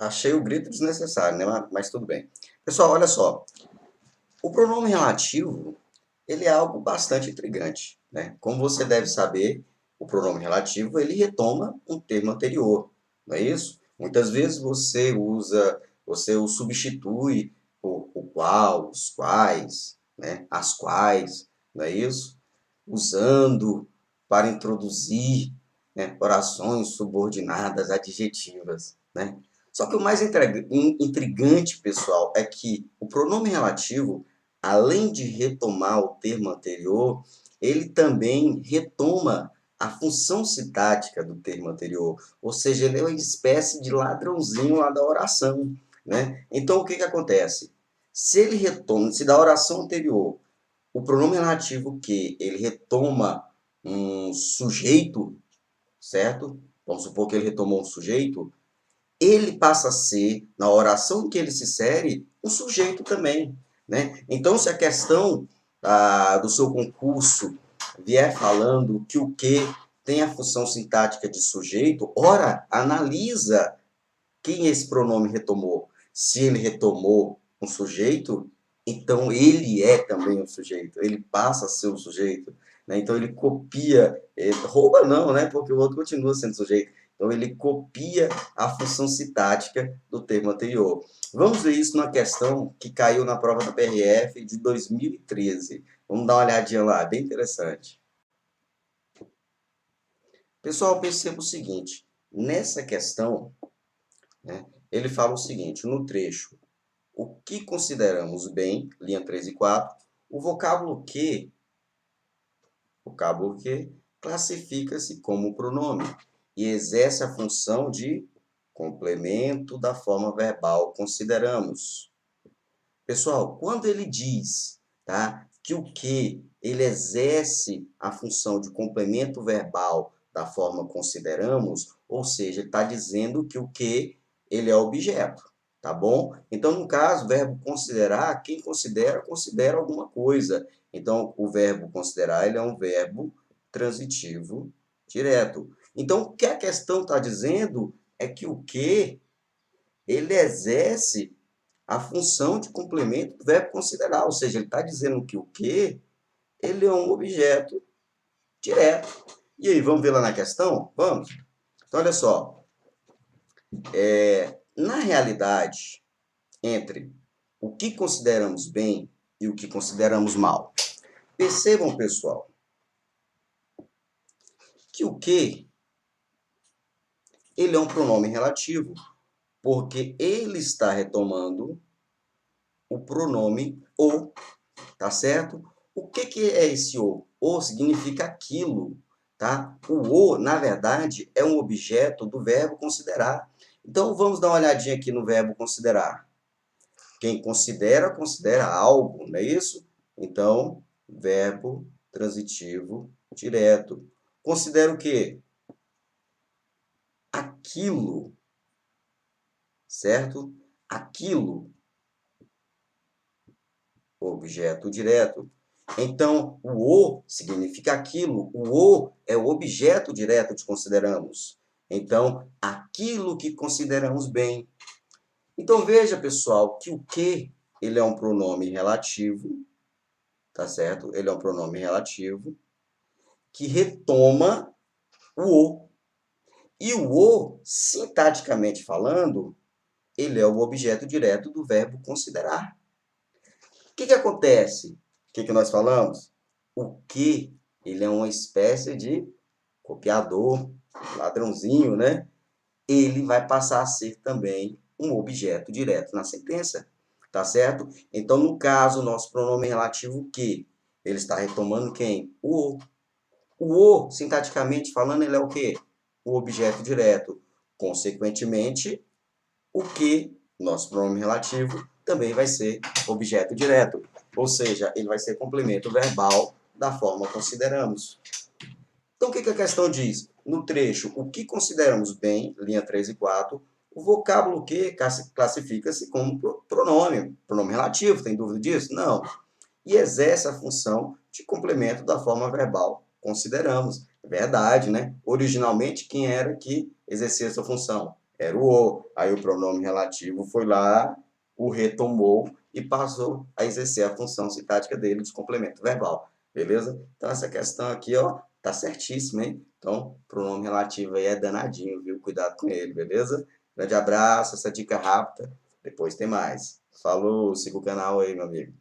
Achei o grito desnecessário, né? Mas tudo bem. Pessoal, olha só. O pronome relativo, ele é algo bastante intrigante, né? Como você deve saber, o pronome relativo, ele retoma um termo anterior, não é isso? Muitas vezes você o substitui por o qual, os quais, né? As quais, não é isso? Usando para introduzir, né, orações subordinadas adjetivas, né? Só que o mais intrigante, pessoal, é que o pronome relativo, além de retomar o termo anterior, ele também retoma a função sintática do termo anterior, ou seja, ele é uma espécie de ladrãozinho lá da oração, né? Então, o que que acontece? Se ele retoma, se da oração anterior, o pronome relativo que ele retoma um sujeito, certo? Vamos supor que ele retomou um sujeito, ele passa a ser, na oração em que ele se insere, um sujeito também, né? Então, se a questão do seu concurso vier falando que o que tem a função sintática de sujeito, ora, analisa quem esse pronome retomou. Se ele retomou um sujeito, então ele é também um sujeito, ele passa a ser um sujeito, né? Então ele copia, rouba não, né? Porque o outro continua sendo sujeito. Então ele copia a função sintática do termo anterior. Vamos ver isso numa questão que caiu na prova da PRF de 2013. Vamos dar uma olhadinha lá, bem interessante. Pessoal, perceba o seguinte, nessa questão, né, ele fala o seguinte, no trecho: o que consideramos bem, linha 3 e 4, o vocábulo que classifica-se como pronome e exerce a função de complemento da forma verbal consideramos. Pessoal, quando ele diz, tá, que o que ele exerce a função de complemento verbal da forma consideramos, ou seja, ele está dizendo que o que ele é objeto, tá bom? Então, no caso, o verbo considerar, quem considera, considera alguma coisa. Então, o verbo considerar, ele é um verbo transitivo direto. Então, o que a questão está dizendo é que o que ele exerce a função de complemento do verbo considerar, ou seja, ele está dizendo que o que ele é um objeto direto. E aí, vamos ver lá na questão? Vamos? Então, olha só. Na realidade, entre o que consideramos bem e o que consideramos mal, percebam, pessoal, que o que ele é um pronome relativo, porque ele está retomando o pronome o, tá certo? O que é esse o? O significa aquilo, tá? O, na verdade, é um objeto do verbo considerar. Então, vamos dar uma olhadinha aqui no verbo considerar. Quem considera, considera algo, não é isso? Então, verbo transitivo direto. Considera o quê? Aquilo, certo? Aquilo, objeto direto. Então, o significa aquilo. O é o objeto direto de consideramos. Então, aquilo que consideramos bem. Então, veja, pessoal, que o que ele é um pronome relativo, tá certo? Ele é um pronome relativo que retoma o o. E o o, sintaticamente falando, ele é o objeto direto do verbo considerar. O que acontece? O que nós falamos? O que ele é uma espécie de copiador, ladrãozinho, né? Ele vai passar a ser também um objeto direto na sentença, tá certo? Então, no caso, o nosso pronome relativo que ele está retomando quem? O. O, sintaticamente falando, ele é o quê? O objeto direto. Consequentemente, o que, nosso pronome relativo, também vai ser objeto direto. Ou seja, ele vai ser complemento verbal da forma consideramos. Então, o que a questão diz? No trecho, o que consideramos bem, linha 3 e 4, o vocábulo que classifica-se como pronome relativo, tem dúvida disso? Não. E exerce a função de complemento da forma verbal, consideramos. Verdade, né? Originalmente, quem era que exercia essa função? Era o "o". Aí o pronome relativo foi lá, o retomou e passou a exercer a função sintática dele de complemento verbal. Beleza? Então essa questão aqui, ó, tá certíssima, hein? Então, pronome relativo aí é danadinho, viu? Cuidado com ele, beleza? Grande abraço, essa dica rápida. Depois tem mais. Falou, siga o canal aí, meu amigo.